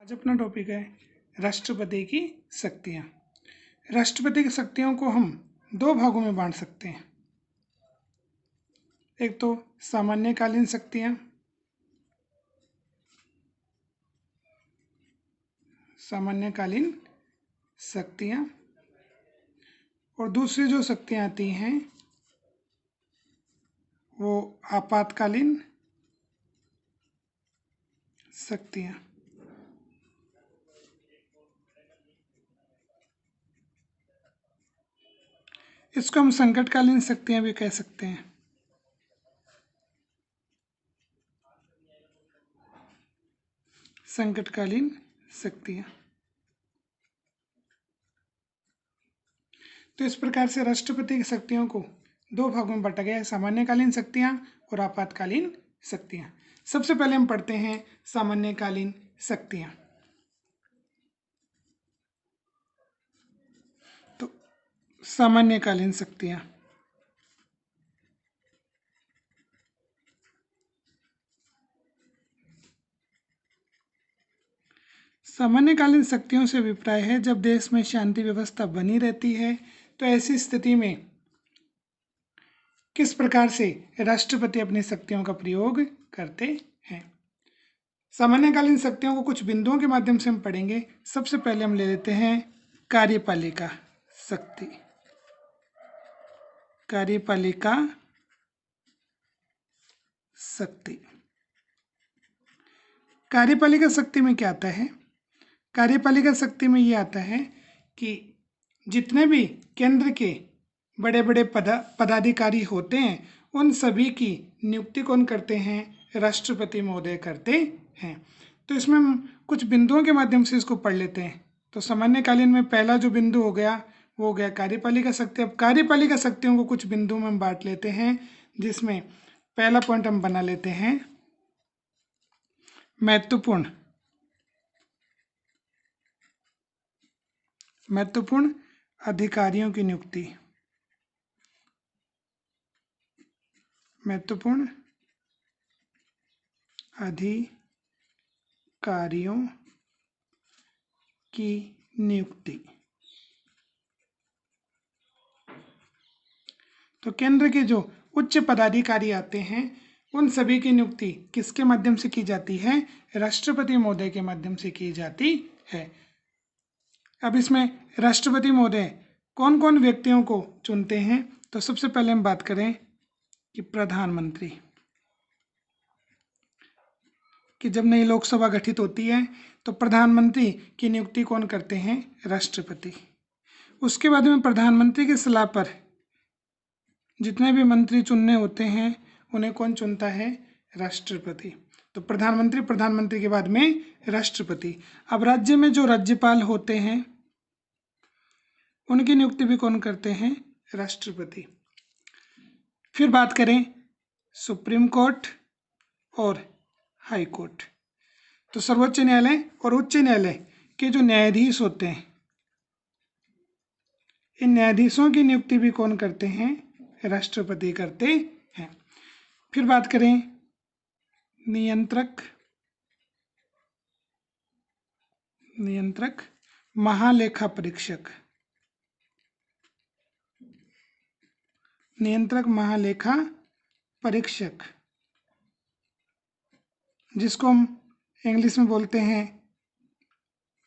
आज अपना टॉपिक है राष्ट्रपति की शक्तियाँ। राष्ट्रपति की शक्तियों को हम दो भागों में बांट सकते हैं। एक तो सामान्यकालीन शक्तियाँ, और दूसरी जो शक्तियाँ आती हैं वो आपातकालीन शक्तियाँ। इसको हम संकटकालीन शक्तियाँ भी कह सकते हैं। संकटकालीन शक्तियाँ। तो इस प्रकार से राष्ट्रपति की शक्तियों को दो भागों में बांटा गया है, सामान्यकालीन शक्तियाँ और आपातकालीन शक्तियाँ। सबसे पहले हम पढ़ते हैं सामान्यकालीन शक्तियाँ। तो सामान्यकालीन शक्तियाँ, सामान्यकालीन शक्तियों से अभिप्राय है जब देश में शांति व्यवस्था बनी रहती है तो ऐसी स्थिति में किस प्रकार से राष्ट्रपति अपनी शक्तियों का प्रयोग करते हैं। सामान्यकालीन शक्तियों को कुछ बिंदुओं के माध्यम से हम पढ़ेंगे। सबसे पहले हम ले लेते हैं कार्यपालिका शक्ति। कार्यपालिका शक्ति, कार्यपालिका शक्ति में क्या आता है? कार्यपालिका शक्ति में ये आता है कि जितने भी केंद्र के बड़े बड़े पदाधिकारी होते हैं उन सभी की नियुक्ति कौन करते हैं? राष्ट्रपति महोदय करते हैं। तो इसमें हम कुछ बिंदुओं के माध्यम से इसको पढ़ लेते हैं। तो सामान्यकालीन में पहला जो बिंदु हो गया वो हो गया कार्यपालिका शक्ति। अब कार्यपालिका शक्तियों को कुछ बिंदुओं में हम बांट लेते हैं, जिसमें पहला पॉइंट हम बना लेते हैं महत्वपूर्ण अधिकारियों की नियुक्ति। महत्वपूर्ण अधिकारियों की नियुक्ति। तो केंद्र के जो उच्च पदाधिकारी आते हैं उन सभी की नियुक्ति किसके माध्यम से की जाती है? राष्ट्रपति महोदय के माध्यम से की जाती है। अब इसमें राष्ट्रपति महोदय कौन कौन व्यक्तियों को चुनते हैं? तो सबसे पहले हम बात करें कि प्रधानमंत्री कि जब नई लोकसभा गठित होती है तो प्रधानमंत्री की नियुक्ति कौन करते हैं? राष्ट्रपति। उसके बाद में प्रधानमंत्री की सलाह पर जितने भी मंत्री चुनने होते हैं उन्हें कौन चुनता है? राष्ट्रपति। तो प्रधानमंत्री के बाद में राष्ट्रपति। अब राज्य में जो राज्यपाल होते हैं उनकी नियुक्ति भी कौन करते हैं? राष्ट्रपति। फिर बात करें सुप्रीम कोर्ट और हाई कोर्ट। तो सर्वोच्च न्यायालय और उच्च न्यायालय के जो न्यायाधीश होते हैं इन न्यायाधीशों की नियुक्ति भी कौन करते हैं? राष्ट्रपति करते हैं। फिर बात करें नियंत्रक महालेखा परीक्षक। नियंत्रक महालेखा परीक्षक जिसको हम इंग्लिश में बोलते हैं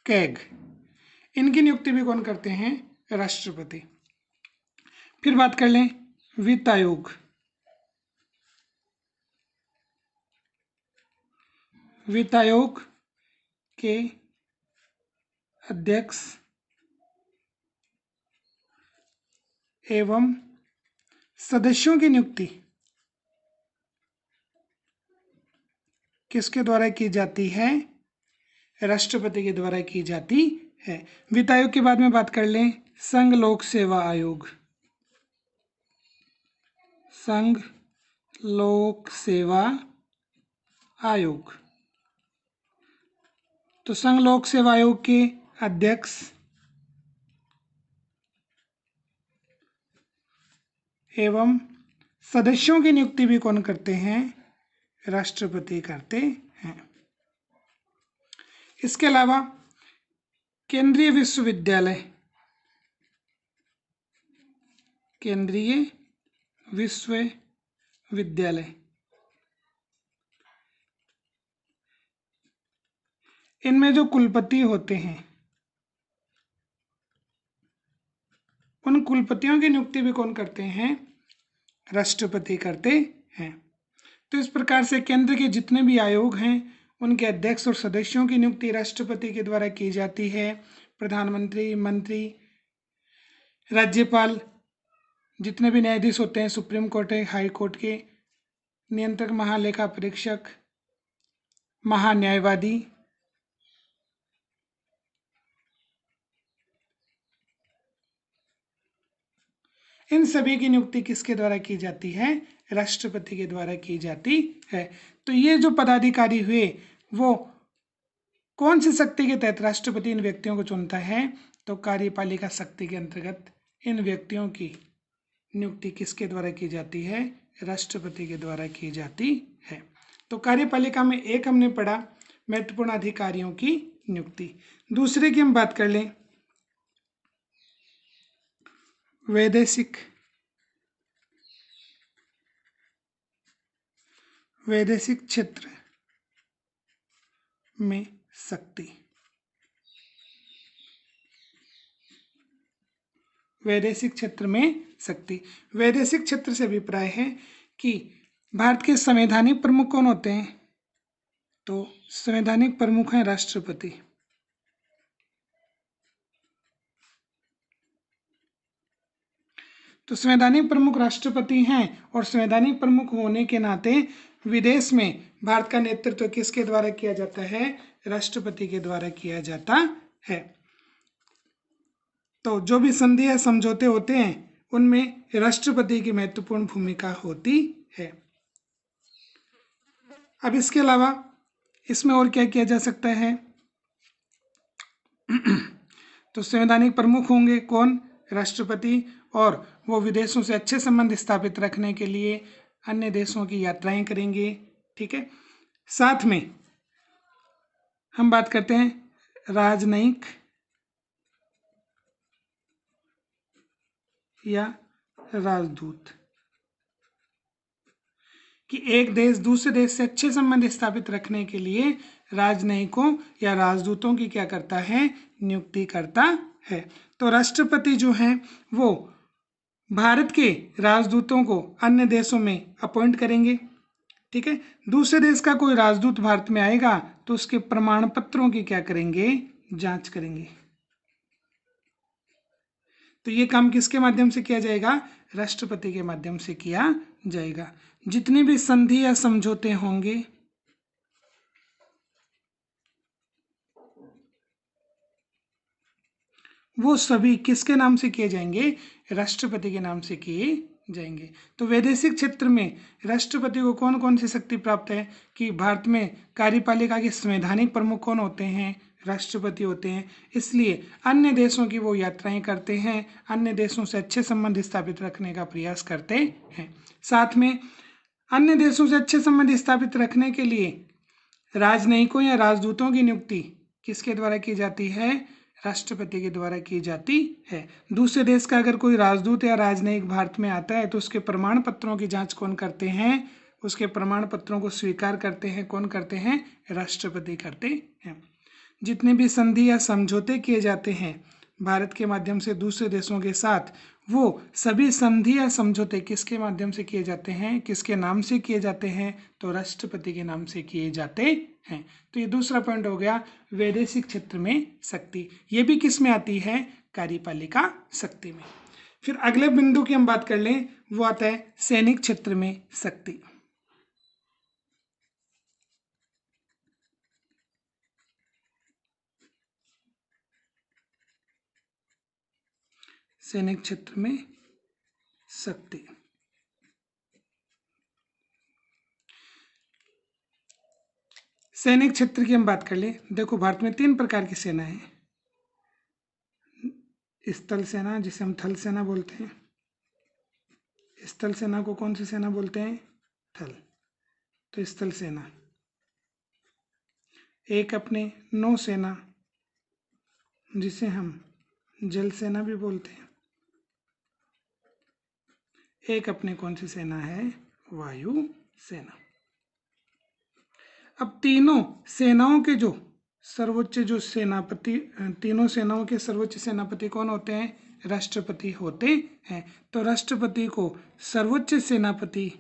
कैग, इनकी नियुक्ति भी कौन करते हैं? राष्ट्रपति। फिर बात कर लें वित्त आयोग। वित्त आयोग के अध्यक्ष एवं सदस्यों की नियुक्ति किसके द्वारा की जाती है? राष्ट्रपति के द्वारा की जाती है। वित्त आयोग के बाद में बात कर लें संघ लोक सेवा आयोग। संघ लोक सेवा आयोग। तो संघ लोक सेवा आयोग के अध्यक्ष एवं सदस्यों की नियुक्ति भी कौन करते हैं? राष्ट्रपति करते हैं। इसके अलावा केंद्रीय विश्वविद्यालय, केंद्रीय विश्वविद्यालय, इनमें जो कुलपति होते हैं उन कुलपतियों की नियुक्ति भी कौन करते हैं? राष्ट्रपति करते हैं। तो इस प्रकार से केंद्र के जितने भी आयोग हैं उनके अध्यक्ष और सदस्यों की नियुक्ति राष्ट्रपति के द्वारा की जाती है। प्रधानमंत्री, मंत्री, राज्यपाल, जितने भी न्यायाधीश होते हैं, सुप्रीम कोर्ट है, हाई कोर्ट के नियंत्रक, महालेखा परीक्षक, महान्यायवादी, इन सभी की नियुक्ति किसके द्वारा की जाती है? राष्ट्रपति के द्वारा की जाती है। तो ये जो पदाधिकारी हुए वो कौन सी शक्ति के तहत राष्ट्रपति इन व्यक्तियों को चुनता है? तो कार्यपालिका शक्ति के अंतर्गत इन व्यक्तियों की नियुक्ति किसके द्वारा की जाती है? राष्ट्रपति के द्वारा की जाती है। तो कार्यपालिका में एक हमने पढ़ा महत्वपूर्ण अधिकारियों की नियुक्ति। दूसरे की हम बात कर लें, वैदेशिक क्षेत्र में शक्ति। वैदेशिक क्षेत्र में शक्ति, वैदेशिक क्षेत्र से अभिप्राय है कि भारत के संवैधानिक प्रमुख कौन होते हैं? तो संवैधानिक प्रमुख हैं राष्ट्रपति। तो संवैधानिक प्रमुख राष्ट्रपति हैं और संवैधानिक प्रमुख होने के नाते विदेश में भारत का नेतृत्व किसके द्वारा किया जाता है? राष्ट्रपति के द्वारा किया जाता है। तो जो भी संधि या समझौते होते हैं उनमें राष्ट्रपति की महत्वपूर्ण भूमिका होती है। अब इसके अलावा इसमें और क्या किया जा सकता है? तो संवैधानिक प्रमुख होंगे कौन? राष्ट्रपति, और वो विदेशों से अच्छे संबंध स्थापित रखने के लिए अन्य देशों की यात्राएं करेंगे। ठीक है, साथ में हम बात करते हैं राजनयिक या राजदूत, कि एक देश दूसरे देश से अच्छे संबंध स्थापित रखने के लिए राजनयिकों या राजदूतों की क्या करता है? नियुक्ति करता है। तो राष्ट्रपति जो है वो भारत के राजदूतों को अन्य देशों में अपॉइंट करेंगे। ठीक है, दूसरे देश का कोई राजदूत भारत में आएगा तो उसके प्रमाण पत्रों की क्या करेंगे? जांच करेंगे। तो ये काम किसके माध्यम से किया जाएगा? राष्ट्रपति के माध्यम से किया जाएगा। जितनी भी संधि या समझौते होंगे वो सभी किसके नाम से किए जाएंगे? राष्ट्रपति के नाम से किए जाएंगे। तो वैदेशिक क्षेत्र में राष्ट्रपति को कौन कौन सी शक्ति प्राप्त है? कि भारत में कार्यपालिका के संवैधानिक प्रमुख कौन होते हैं? राष्ट्रपति होते हैं। इसलिए अन्य देशों की वो यात्राएं करते हैं, अन्य देशों से अच्छे संबंध स्थापित रखने का प्रयास करते हैं। साथ में अन्य देशों से अच्छे संबंध स्थापित रखने के लिए राजनयिकों या राजदूतों की नियुक्ति किसके द्वारा की जाती है? राष्ट्रपति के द्वारा की जाती है। दूसरे देश का अगर कोई राजदूत या राजनयिक भारत में आता है तो उसके प्रमाण पत्रों की जांच कौन करते हैं? उसके प्रमाण पत्रों को स्वीकार करते हैं कौन करते हैं? राष्ट्रपति करते हैं। जितने भी संधि या समझौते किए जाते हैं भारत के माध्यम से दूसरे देशों के साथ, वो सभी संधि या समझौते किसके माध्यम से किए जाते हैं? किसके नाम से किए जाते हैं? तो राष्ट्रपति के नाम से किए जाते हैं। तो ये दूसरा पॉइंट हो गया वैदेशिक क्षेत्र में शक्ति। ये भी किस में आती है? कार्यपालिका शक्ति में। फिर अगले बिंदु की हम बात कर लें, वो आता है सैनिक क्षेत्र में शक्ति। सैनिक क्षेत्र में शक्ति। सैनिक क्षेत्र की हम बात कर ले। देखो भारत में 3 प्रकार की सेना है। स्थल सेना जिसे हम थल सेना बोलते हैं, स्थल सेना को कौन सी सेना बोलते हैं? थल। तो स्थल सेना, एक अपने नौसेना जिसे हम जल सेना भी बोलते हैं, एक अपने कौन सी सेना है, वायु सेना। अब तीनों सेनाओं के जो सर्वोच्च जो सेनापति, तीनों सेनाओं के सर्वोच्च सेनापति कौन होते हैं, राष्ट्रपति होते हैं। तो राष्ट्रपति को सर्वोच्च सेनापति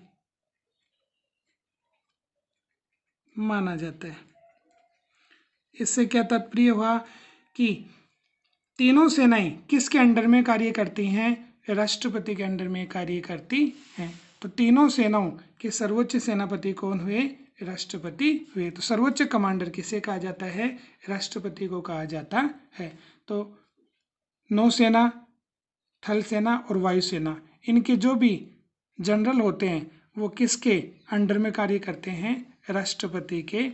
माना जाता है। इससे क्या तात्पर्य हुआ कि तीनों सेनाएं किसके अंडर में कार्य करती हैं, राष्ट्रपति के अंडर में कार्य करती हैं। तो तीनों सेनाओं के सर्वोच्च सेनापति कौन हुए, राष्ट्रपति हुए। तो सर्वोच्च कमांडर किसे कहा जाता है, राष्ट्रपति को कहा जाता है। तो नौसेना, थल सेना और वायुसेना, इनके जो भी जनरल होते हैं वो किसके अंडर में कार्य करते हैं, राष्ट्रपति के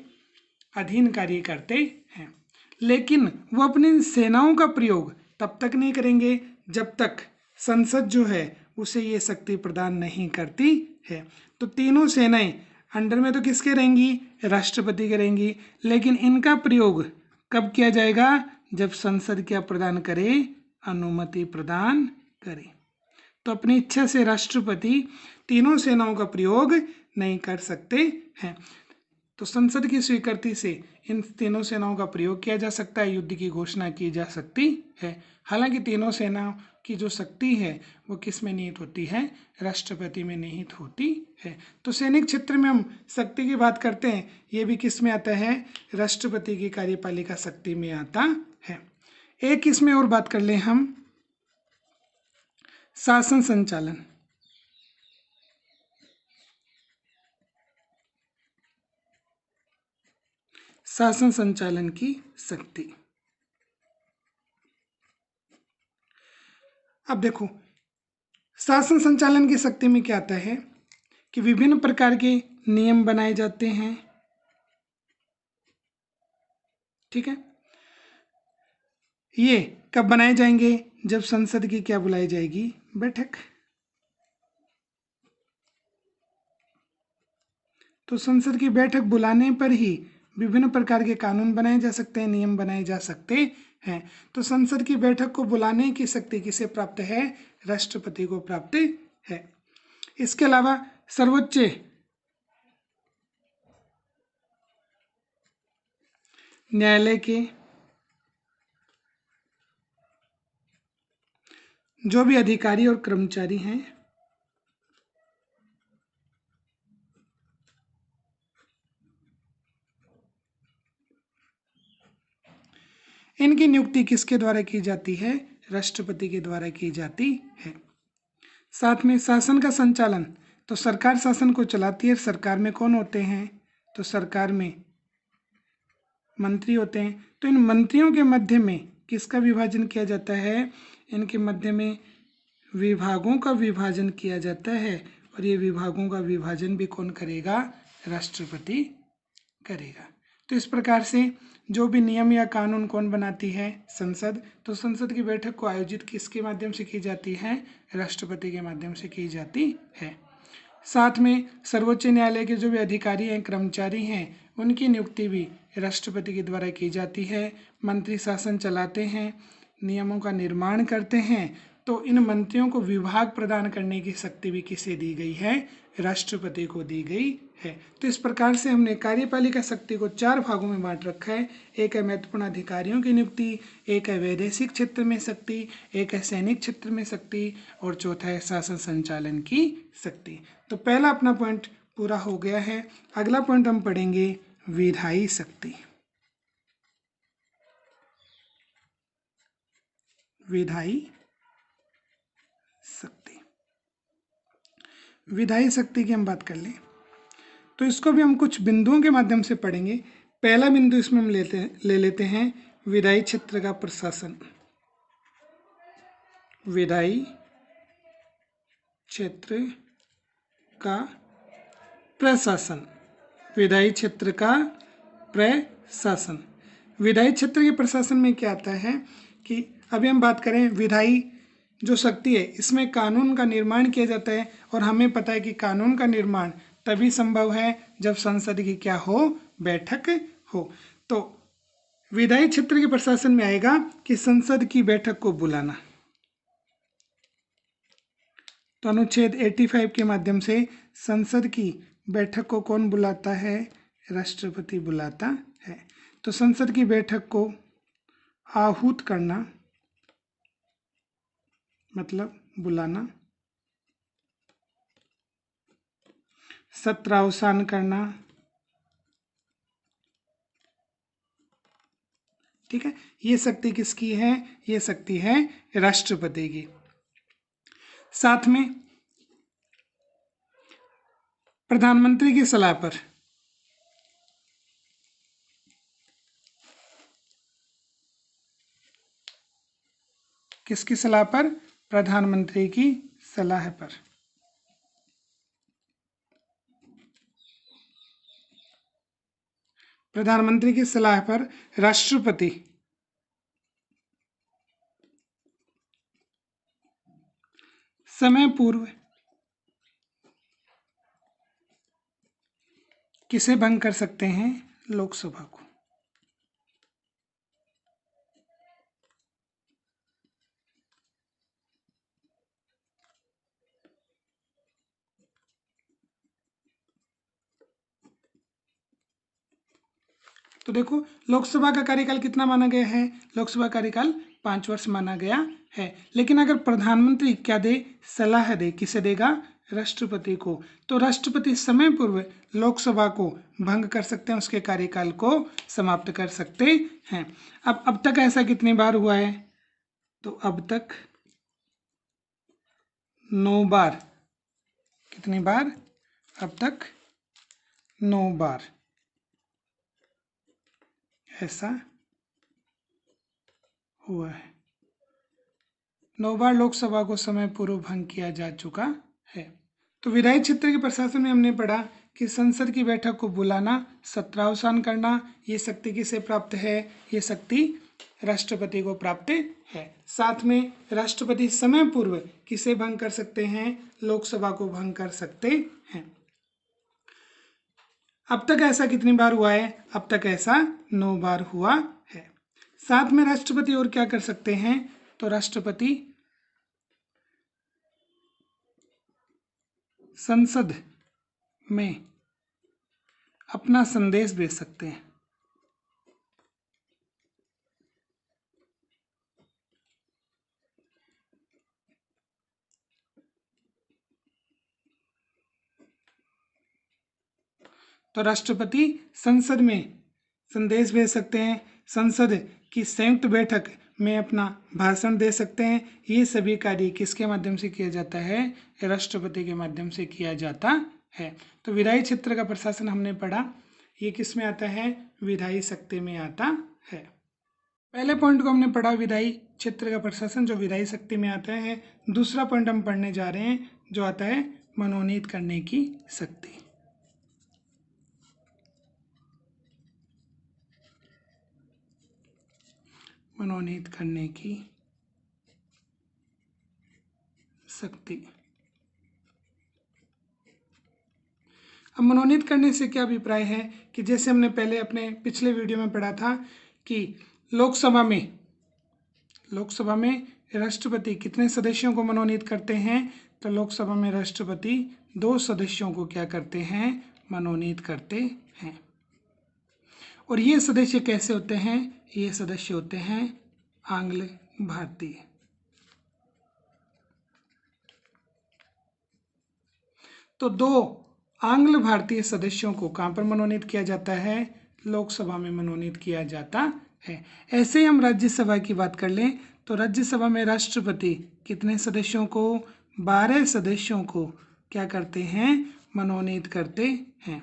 अधीन कार्य करते हैं। लेकिन वो अपनी सेनाओं का प्रयोग तब तक नहीं करेंगे जब तक संसद जो है उसे ये शक्ति प्रदान नहीं करती है। तो तीनों सेनाएं अंडर में तो किसके रहेंगी, राष्ट्रपति के रहेंगी, लेकिन इनका प्रयोग कब किया जाएगा, जब संसद क्या प्रदान करे, अनुमति प्रदान करे। तो अपनी इच्छा से राष्ट्रपति तीनों सेनाओं का प्रयोग नहीं कर सकते हैं। तो संसद की स्वीकृति से इन तीनों सेनाओं का प्रयोग किया जा सकता है, युद्ध की घोषणा की जा सकती है। हालांकि तीनों सेनाओं की जो शक्ति है वो किस में निहित होती है, राष्ट्रपति में निहित होती है। तो सैनिक क्षेत्र में हम शक्ति की बात करते हैं, ये भी किस में आता है, राष्ट्रपति की कार्यपालिका शक्ति में आता है। एक इसमें और बात कर लें हम, शासन संचालन। शासन संचालन की शक्ति। अब देखो शासन संचालन की शक्ति में क्या आता है कि विभिन्न प्रकार के नियम बनाए जाते हैं, ठीक है। ये कब बनाए जाएंगे, जब संसद की क्या बुलाई जाएगी, बैठक। तो संसद की बैठक बुलाने पर ही विभिन्न प्रकार के कानून बनाए जा सकते हैं, नियम बनाए जा सकते हैं। तो संसद की बैठक को बुलाने की शक्ति किसे प्राप्त है, राष्ट्रपति को प्राप्त है। इसके अलावा सर्वोच्च न्यायालय के जो भी अधिकारी और कर्मचारी हैं, इनकी नियुक्ति किसके द्वारा की जाती है, राष्ट्रपति के द्वारा की जाती है। साथ में शासन का संचालन, तो सरकार शासन को चलाती है। सरकार में कौन होते हैं, तो सरकार में मंत्री होते हैं। तो इन मंत्रियों के मध्य में किसका विभाजन किया जाता है, इनके मध्य में विभागों का विभाजन किया जाता है। और ये विभागों का विभाजन भी कौन करेगा, राष्ट्रपति करेगा। तो इस प्रकार से जो भी नियम या कानून कौन बनाती है, संसद। तो संसद की बैठक को आयोजित किसके माध्यम से की जाती है, राष्ट्रपति के माध्यम से की जाती है। साथ में सर्वोच्च न्यायालय के जो भी अधिकारी हैं, कर्मचारी हैं, उनकी नियुक्ति भी राष्ट्रपति के द्वारा की जाती है। मंत्री शासन चलाते हैं, नियमों का निर्माण करते हैं। तो इन मंत्रियों को विभाग प्रदान करने की शक्ति भी किसे दी गई है, राष्ट्रपति को दी गई है। तो इस प्रकार से हमने कार्यपालिका शक्ति को 4 भागों में बांट रखा है। एक है महत्वपूर्ण अधिकारियों की नियुक्ति, एक है वैदेशिक क्षेत्र में शक्ति, एक है सैनिक क्षेत्र में शक्ति, और चौथा है शासन संचालन की शक्ति। तो पहला अपना पॉइंट पूरा हो गया है। अगला पॉइंट हम पढ़ेंगे विधायी शक्ति। विधायी शक्ति, विधायी शक्ति की हम बात कर लें तो इसको भी हम कुछ बिंदुओं के माध्यम से पढ़ेंगे। पहला बिंदु इसमें हम ले लेते हैं विधायी क्षेत्र का प्रशासन। विधायी क्षेत्र का प्रशासन, विधायी क्षेत्र का प्रशासन। विधायी क्षेत्र के प्रशासन में क्या आता है कि अभी हम बात करें विधायी जो शक्ति है, इसमें कानून का निर्माण किया जाता है। और हमें पता है कि कानून का निर्माण तभी संभव है जब संसद की क्या हो, बैठक हो। तो विधायी क्षेत्र के प्रशासन में आएगा कि संसद की बैठक को बुलाना। तो अनुच्छेद 85 के माध्यम से संसद की बैठक को कौन बुलाता है? राष्ट्रपति बुलाता है। तो संसद की बैठक को आहूत करना मतलब बुलाना, सत्रावसान करना, ठीक है। ये शक्ति किसकी है? ये शक्ति है राष्ट्रपति की। साथ में प्रधानमंत्री की सलाह पर किसकी सलाह पर? प्रधानमंत्री की सलाह पर प्रधानमंत्री की सलाह पर राष्ट्रपति समय पूर्व किसे भंग कर सकते हैं? लोकसभा को। तो देखो, लोकसभा का कार्यकाल कितना माना गया है? लोकसभा कार्यकाल 5 वर्ष माना गया है। लेकिन अगर प्रधानमंत्री क्या दे? सलाह दे। किसे देगा? राष्ट्रपति को। तो राष्ट्रपति समय पूर्व लोकसभा को भंग कर सकते हैं, उसके कार्यकाल को समाप्त कर सकते हैं। अब तक ऐसा कितनी बार हुआ है? तो अब तक 9 बार। कितनी बार? अब तक 9 बार ऐसा हुआ है। 9 बार लोकसभा को समय पूर्व भंग किया जा चुका है। तो विधायी क्षेत्र के प्रशासन में हमने पढ़ा कि संसद की बैठक को बुलाना, सत्रावसान करना, ये शक्ति किसे प्राप्त है? ये शक्ति राष्ट्रपति को प्राप्त है। साथ में राष्ट्रपति समय पूर्व किसे भंग कर सकते हैं? लोकसभा को भंग कर सकते हैं। अब तक ऐसा कितनी बार हुआ है? अब तक ऐसा 9 बार हुआ है। साथ में राष्ट्रपति और क्या कर सकते हैं? तो राष्ट्रपति संसद में अपना संदेश भेज सकते हैं। तो राष्ट्रपति संसद में संदेश भेज सकते हैं, संसद की संयुक्त बैठक में अपना भाषण दे सकते हैं। ये सभी कार्य किसके माध्यम से किया जाता है? राष्ट्रपति के माध्यम से किया जाता है। तो विधायी क्षेत्र का प्रशासन हमने पढ़ा, ये किस में आता है? विधायी शक्ति में आता है। पहले पॉइंट को हमने पढ़ा, विधायी क्षेत्र का प्रशासन जो विधायी शक्ति में आता है। दूसरा पॉइंट हम पढ़ने जा रहे हैं जो आता है मनोनीत करने की शक्ति। मनोनीत करने की शक्ति। अब मनोनीत करने से क्या अभिप्राय है कि जैसे हमने पहले अपने पिछले वीडियो में पढ़ा था कि लोकसभा में राष्ट्रपति कितने सदस्यों को मनोनीत करते हैं? तो लोकसभा में राष्ट्रपति 2 सदस्यों को क्या करते हैं? मनोनीत करते हैं। और ये सदस्य कैसे होते हैं? ये सदस्य होते हैं आंग्ल भारतीय। तो 2 आंग्ल भारतीय सदस्यों को कहाँ पर मनोनीत किया जाता है? लोकसभा में मनोनीत किया जाता है। ऐसे ही हम राज्यसभा की बात कर लें तो राज्यसभा में राष्ट्रपति कितने सदस्यों को? 12 सदस्यों को क्या करते हैं? मनोनीत करते हैं।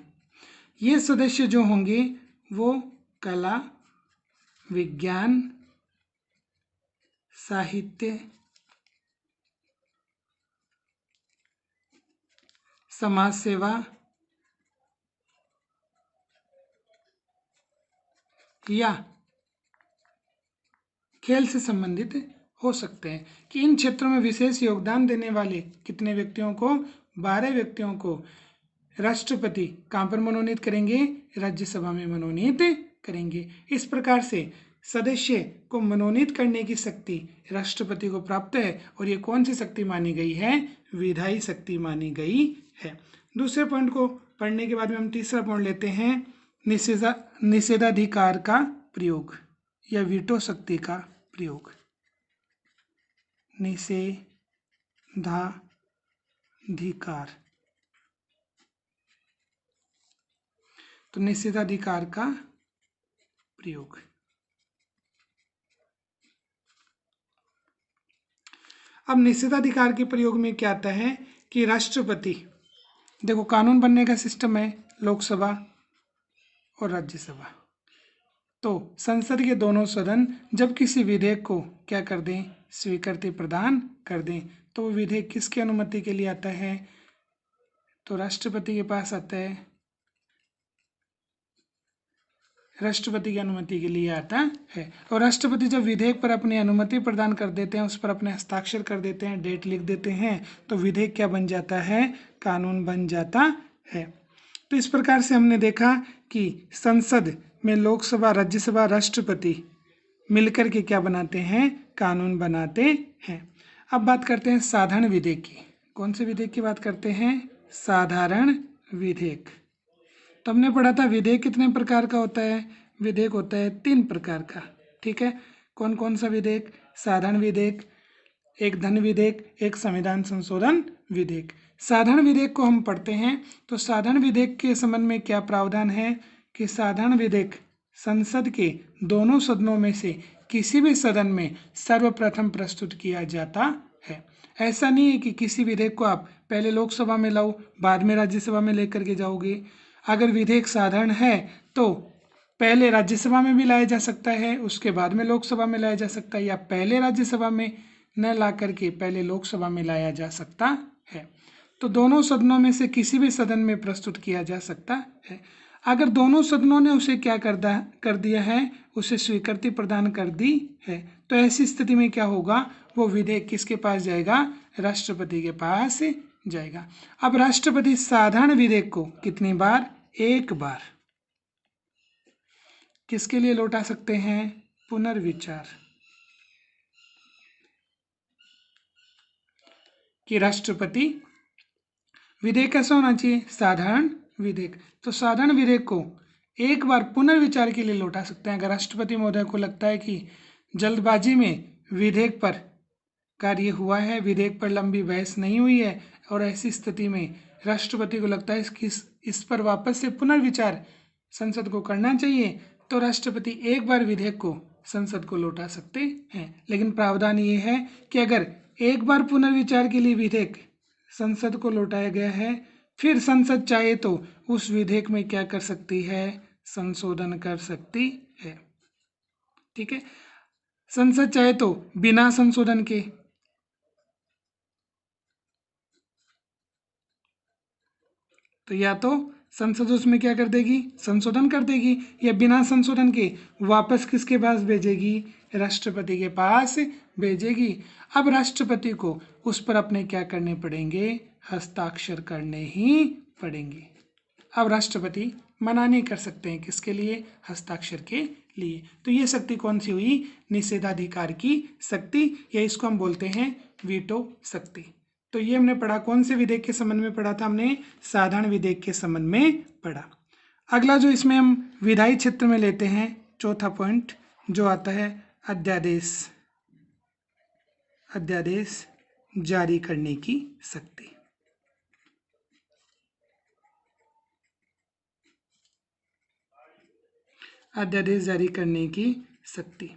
ये सदस्य जो होंगे वो कला, विज्ञान, साहित्य, समाज सेवा या खेल से संबंधित हो सकते हैं। कि इन क्षेत्रों में विशेष योगदान देने वाले कितने व्यक्तियों को? 12 व्यक्तियों को राष्ट्रपति कहाँ पर मनोनीत करेंगे? राज्यसभा में मनोनीत करेंगे। इस प्रकार से सदस्य को मनोनीत करने की शक्ति राष्ट्रपति को प्राप्त है और ये कौन सी शक्ति मानी गई है? विधायी शक्ति मानी गई है। दूसरे पॉइंट को पढ़ने के बाद में हम तीसरा पॉइंट लेते हैं, निषेधाधिकार का प्रयोग या वीटो शक्ति का प्रयोग। निषेधाधिकार, तो निषेधाधिकार का प्रयोग। अब निषेधाधिकार के प्रयोग में क्या आता है कि राष्ट्रपति, देखो कानून बनने का सिस्टम है लोकसभा और राज्यसभा, तो संसद के दोनों सदन जब किसी विधेयक को क्या कर दें? स्वीकृति प्रदान कर दें, तो वो विधेयक किसकी अनुमति के लिए आता है? तो राष्ट्रपति के पास आता है, राष्ट्रपति की अनुमति के लिए आता है। और राष्ट्रपति जब विधेयक पर अपनी अनुमति प्रदान कर देते हैं, उस पर अपने हस्ताक्षर कर देते हैं, डेट लिख देते हैं, तो विधेयक क्या बन जाता है? कानून बन जाता है। तो इस प्रकार से हमने देखा कि संसद में लोकसभा, राज्यसभा, राष्ट्रपति मिलकर के क्या बनाते हैं? कानून बनाते हैं। अब बात करते हैं साधारण विधेयक की। कौन से विधेयक की बात करते हैं? साधारण विधेयक। तो हमने पढ़ा था विधेयक कितने प्रकार का होता है? विधेयक होता है 3 प्रकार का, ठीक है। कौन कौन सा विधेयक? साधारण विधेयक, एक धन विधेयक, एक संविधान संशोधन विधेयक। साधारण विधेयक को हम पढ़ते हैं तो साधारण विधेयक के संबंध में क्या प्रावधान है कि साधारण विधेयक संसद के दोनों सदनों में से किसी भी सदन में सर्वप्रथम प्रस्तुत किया जाता है। ऐसा नहीं है कि किसी विधेयक को आप पहले लोकसभा में लाओ, बाद में राज्यसभा में लेकर के जाओगे। अगर विधेयक साधारण है तो पहले राज्यसभा में भी लाया जा सकता है, उसके बाद में लोकसभा में लाया जा सकता है, या पहले राज्यसभा में न ला करके पहले लोकसभा में लाया जा सकता है। तो दोनों सदनों में से किसी भी सदन में प्रस्तुत किया जा सकता है। अगर दोनों सदनों ने उसे क्या कर दिया है? उसे स्वीकृति प्रदान कर दी है, तो ऐसी स्थिति में क्या होगा? वो विधेयक किसके पास जाएगा? राष्ट्रपति के पास जाएगा। अब राष्ट्रपति साधारण विधेयक को कितनी बार? एक बार। किसके लिए लौटा सकते हैं? पुनर्विचार। कि राष्ट्रपति विधेयक कैसा होना चाहिए? साधारण विधेयक। तो साधारण विधेयक को एक बार पुनर्विचार के लिए लौटा सकते हैं। अगर राष्ट्रपति महोदय को लगता है कि जल्दबाजी में विधेयक पर कार्य हुआ है, विधेयक पर लंबी बहस नहीं हुई है, और ऐसी स्थिति में राष्ट्रपति को लगता है कि इस पर वापस से पुनर्विचार संसद को करना चाहिए, तो राष्ट्रपति एक बार विधेयक को संसद को लौटा सकते हैं। लेकिन प्रावधान ये है कि अगर एक बार पुनर्विचार के लिए विधेयक संसद को लौटाया गया है, फिर संसद चाहे तो उस विधेयक में क्या कर सकती है? संशोधन कर सकती है, ठीक है। संसद चाहे तो बिना संशोधन के, तो या तो संसद उसमें क्या कर देगी? संशोधन कर देगी, या बिना संशोधन के वापस किसके पास भेजेगी? राष्ट्रपति के पास भेजेगी। अब राष्ट्रपति को उस पर अपने क्या करने पड़ेंगे? हस्ताक्षर करने ही पड़ेंगे। अब राष्ट्रपति मना नहीं कर सकते हैं, किसके लिए? हस्ताक्षर के लिए। तो ये शक्ति कौन सी हुई? निषेधाधिकार की शक्ति, या इसको हम बोलते हैं वीटो शक्ति। तो ये हमने पढ़ा, कौन से विधेयक के संबंध में पढ़ा था? हमने साधारण विधेयक के संबंध में पढ़ा। अगला जो इसमें हम विधायी क्षेत्र में लेते हैं, चौथा पॉइंट जो आता है अध्यादेश। अध्यादेश जारी करने की शक्ति। अध्यादेश जारी करने की शक्ति।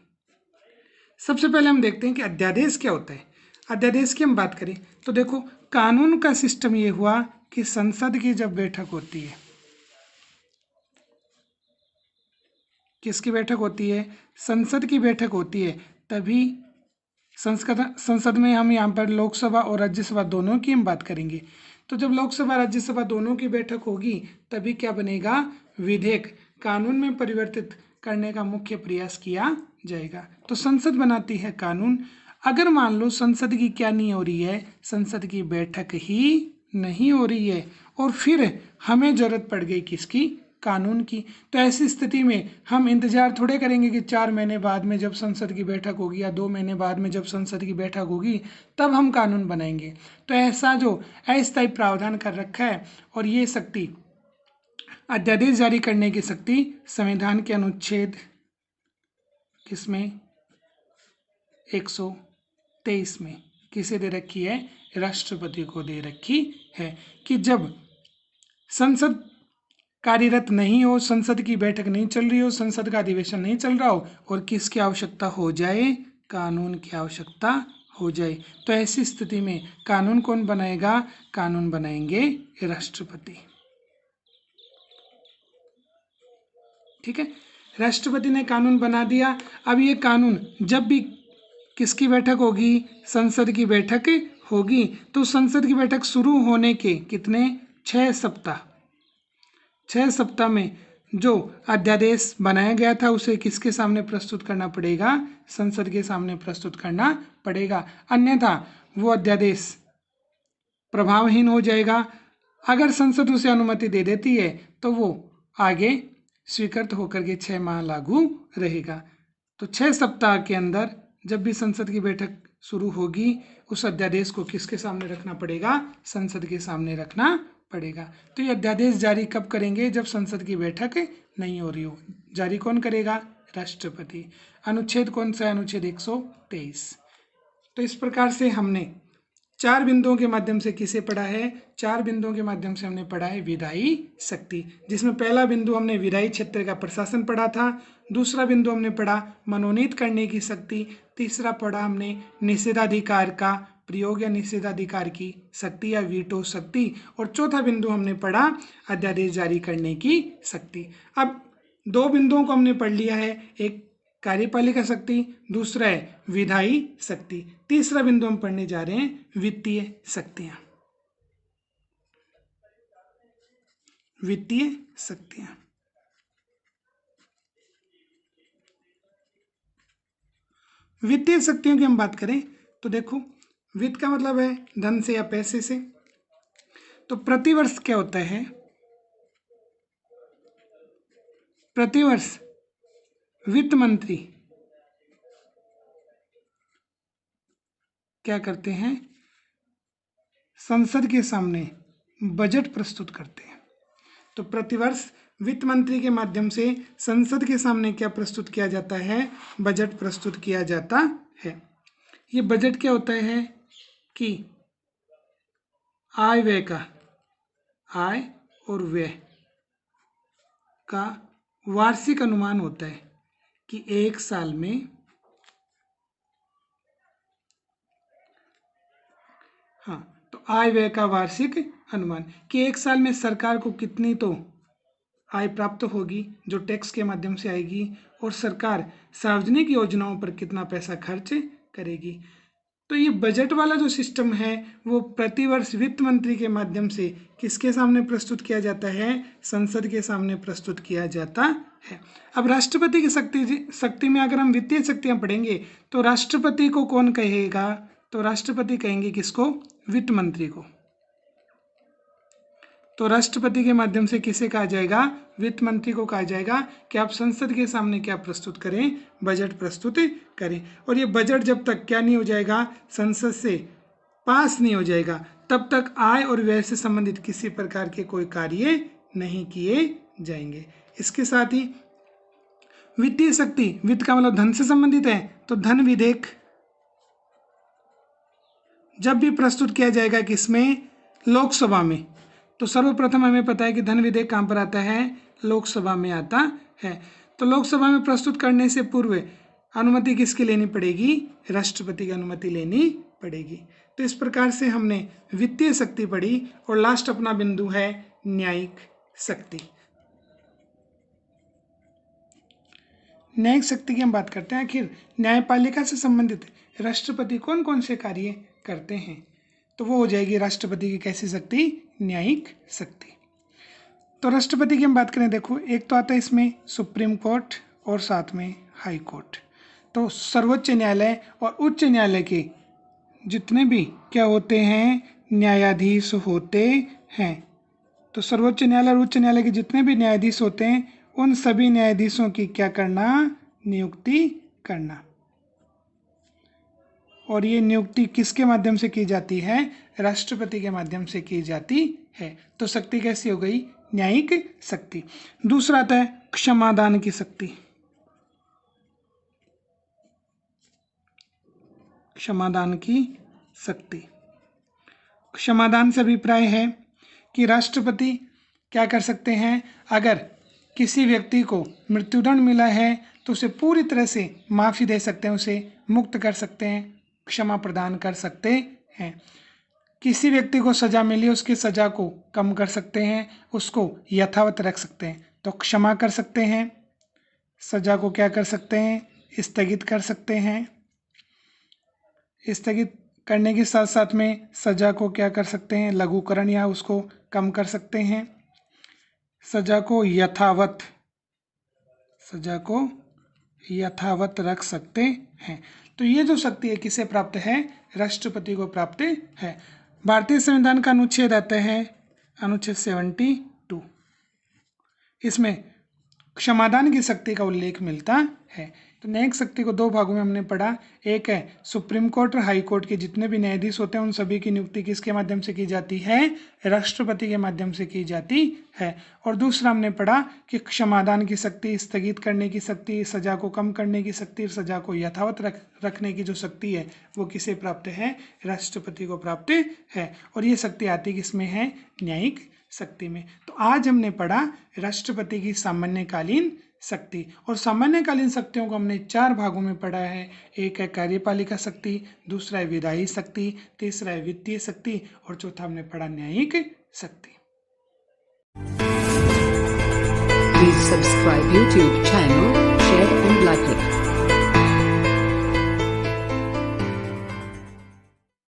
सबसे पहले हम देखते हैं कि अध्यादेश क्या होता है। अध्यादेश की हम बात करें तो देखो, कानून का सिस्टम ये हुआ कि संसद की जब बैठक होती है, किसकी बैठक होती है? संसद की बैठक होती है, तभी संसद में हम यहाँ पर लोकसभा और राज्यसभा दोनों की हम बात करेंगे। तो जब लोकसभा राज्यसभा दोनों की बैठक होगी, तभी क्या बनेगा? विधेयक कानून में परिवर्तित करने का मुख्य प्रयास किया जाएगा। तो संसद बनाती है कानून। अगर मान लो संसद की क्या नहीं हो रही है? संसद की बैठक ही नहीं हो रही है और फिर हमें जरूरत पड़ गई किसकी, कानून की। तो ऐसी स्थिति में हम इंतजार थोड़े करेंगे कि 4 महीने बाद में जब संसद की बैठक होगी या 2 महीने बाद में जब संसद की बैठक होगी तब हम कानून बनाएंगे। तो ऐसा जो अस्थायी प्रावधान कर रखा है, और ये शक्ति अध्यादेश जारी करने की शक्ति संविधान के अनुच्छेद किसमें 123 में किसे दे रखी है, राष्ट्रपति को दे रखी है, कि जब संसद कार्यरत नहीं हो, संसद की बैठक नहीं चल रही हो, संसद का अधिवेशन नहीं चल रहा हो और किसकी आवश्यकता हो जाए, कानून की आवश्यकता हो जाए, तो ऐसी स्थिति में कानून कौन बनाएगा, कानून बनाएंगे राष्ट्रपति। ठीक है, राष्ट्रपति ने कानून बना दिया। अब ये कानून जब भी किसकी बैठक होगी, संसद की बैठक होगी, तो संसद की बैठक शुरू होने के कितने 6 सप्ताह में जो अध्यादेश बनाया गया था उसे किसके सामने प्रस्तुत करना पड़ेगा, संसद के सामने प्रस्तुत करना पड़ेगा, अन्यथा वो अध्यादेश प्रभावहीन हो जाएगा। अगर संसद उसे अनुमति दे देती है तो वो आगे स्वीकृत होकर के 6 माह लागू रहेगा। तो 6 सप्ताह के अंदर जब भी संसद की बैठक शुरू होगी उस अध्यादेश को किसके सामने रखना पड़ेगा, संसद के सामने रखना पड़ेगा। तो ये अध्यादेश जारी कब करेंगे, जब संसद की बैठक नहीं हो रही हो। जारी कौन करेगा, राष्ट्रपति। अनुच्छेद कौन सा है, अनुच्छेद 123। तो इस प्रकार से हमने 4 बिंदुओं के माध्यम से किसे पढ़ा है, 4 बिंदुओं के माध्यम से हमने पढ़ा है विधायी शक्ति, जिसमें पहला बिंदु हमने विधायी क्षेत्र का प्रशासन पढ़ा था, दूसरा बिंदु हमने पढ़ा मनोनीत करने की शक्ति, तीसरा पढ़ा हमने निषेधाधिकार का प्रयोग या निषेधाधिकार की शक्ति या वीटो शक्ति, और चौथा बिंदु हमने पढ़ा अध्यादेश जारी करने की शक्ति। अब 2 बिंदुओं को हमने पढ़ लिया है, एक कार्यपालिका शक्ति, दूसरा है विधायी शक्ति, तीसरा बिंदु हम पढ़ने जा रहे हैं वित्तीय शक्तियां। वित्तीय शक्तियां, वित्तीय शक्तियों की हम बात करें तो देखो, वित्त का मतलब है धन से या पैसे से। तो प्रतिवर्ष क्या होता है, प्रतिवर्ष वित्त मंत्री क्या करते हैं, संसद के सामने बजट प्रस्तुत करते हैं। तो प्रतिवर्ष वित्त मंत्री के माध्यम से संसद के सामने क्या प्रस्तुत किया जाता है, बजट प्रस्तुत किया जाता है। ये बजट क्या होता है कि आय व्यय का, आय और व्यय का वार्षिक अनुमान होता है कि एक साल में, हाँ, तो आय व्यय का वार्षिक अनुमान कि एक साल में सरकार को कितनी तो आय प्राप्त होगी जो टैक्स के माध्यम से आएगी, और सरकार सार्वजनिक योजनाओं पर कितना पैसा खर्च करेगी। तो ये बजट वाला जो सिस्टम है वो प्रतिवर्ष वित्त मंत्री के माध्यम से किसके सामने प्रस्तुत किया जाता है, संसद के सामने प्रस्तुत किया जाता है। अब राष्ट्रपति की शक्ति में अगर हम वित्तीय शक्तियां पढ़ेंगे तो राष्ट्रपति को कौन कहेगा, तो राष्ट्रपति कहेंगे किसको, वित्त मंत्री को। तो राष्ट्रपति के माध्यम से किसे कहा जाएगा, वित्त मंत्री को कहा जाएगा कि आप संसद के सामने क्या प्रस्तुत करें, बजट प्रस्तुत करें। और ये बजट जब तक क्या नहीं हो जाएगा, संसद से पास नहीं हो जाएगा, तब तक आय और व्यय से संबंधित किसी प्रकार के कोई कार्य नहीं किए जाएंगे। इसके साथ ही वित्तीय शक्ति, वित्त का मतलब धन से संबंधित है, तो धन विधेयक जब भी प्रस्तुत किया जाएगा किसमें, लोकसभा में, तो सर्वप्रथम हमें पता है कि धन विधेयक कहाँ पर आता है, लोकसभा में आता है। तो लोकसभा में प्रस्तुत करने से पूर्व अनुमति किसकी लेनी पड़ेगी, राष्ट्रपति की अनुमति लेनी पड़ेगी। तो इस प्रकार से हमने वित्तीय शक्ति पढ़ी, और लास्ट अपना बिंदु है न्यायिक शक्ति। न्यायिक शक्ति की हम बात करते हैं, आखिर न्यायपालिका से संबंधित राष्ट्रपति कौन कौन से कार्य करते हैं, तो वो हो जाएगी राष्ट्रपति की कैसी शक्ति, न्यायिक शक्ति। तो राष्ट्रपति की हम बात करें, देखो एक तो आता है इसमें सुप्रीम कोर्ट और साथ में हाई कोर्ट। तो सर्वोच्च न्यायालय और उच्च न्यायालय के जितने भी क्या होते हैं, न्यायाधीश होते हैं। तो सर्वोच्च न्यायालय और उच्च न्यायालय के जितने भी न्यायाधीश होते हैं उन सभी न्यायाधीशों की क्या करना, नियुक्ति करना। और ये नियुक्ति किसके माध्यम से की जाती है, राष्ट्रपति के माध्यम से की जाती है। तो शक्ति कैसी हो गई, न्यायिक शक्ति। दूसरा आता है क्षमादान की शक्ति। क्षमादान की शक्ति। क्षमादान से अभिप्राय है कि राष्ट्रपति क्या कर सकते हैं, अगर किसी व्यक्ति को मृत्युदंड मिला है तो उसे पूरी तरह से माफ़ी दे सकते हैं, उसे मुक्त कर सकते हैं, क्षमा प्रदान कर सकते हैं। किसी व्यक्ति को सजा मिली, उसकी सजा को कम कर सकते हैं, उसको यथावत रख सकते हैं। तो क्षमा कर सकते हैं, सजा को क्या कर सकते हैं, स्थगित कर सकते हैं। स्थगित करने के साथ साथ में सजा को क्या कर सकते हैं, लघुकरण या उसको कम कर सकते हैं। सजा को यथावत रख सकते हैं। तो ये जो शक्ति है किसे प्राप्त है, राष्ट्रपति को प्राप्त है। भारतीय संविधान का अनुच्छेद आता है अनुच्छेद 72। इसमें क्षमादान की शक्ति का उल्लेख मिलता है। तो न्यायिक शक्ति को दो भागों में हमने पढ़ा। एक है सुप्रीम कोर्ट और हाई कोर्ट के जितने भी न्यायाधीश होते हैं उन सभी की नियुक्ति किसके माध्यम से की जाती है, राष्ट्रपति के माध्यम से की जाती है। और दूसरा हमने पढ़ा कि क्षमादान की शक्ति, स्थगित करने की शक्ति, सजा को कम करने की शक्ति, सजा को यथावत रखने की जो शक्ति है वो किसे प्राप्त है, राष्ट्रपति को प्राप्त है। और ये शक्ति आती किसमें है, न्यायिक शक्ति में। तो आज हमने पढ़ा राष्ट्रपति की सामान्यकालीन शक्ति। और सामान्यकालीन शक्तियों को हमने चार भागों में पढ़ा है। एक है कार्यपालिका शक्ति, दूसरा है विधायी शक्ति, तीसरा है वित्तीय शक्ति और चौथा हमने पढ़ा न्यायिक शक्ति। Please subscribe YouTube channel, share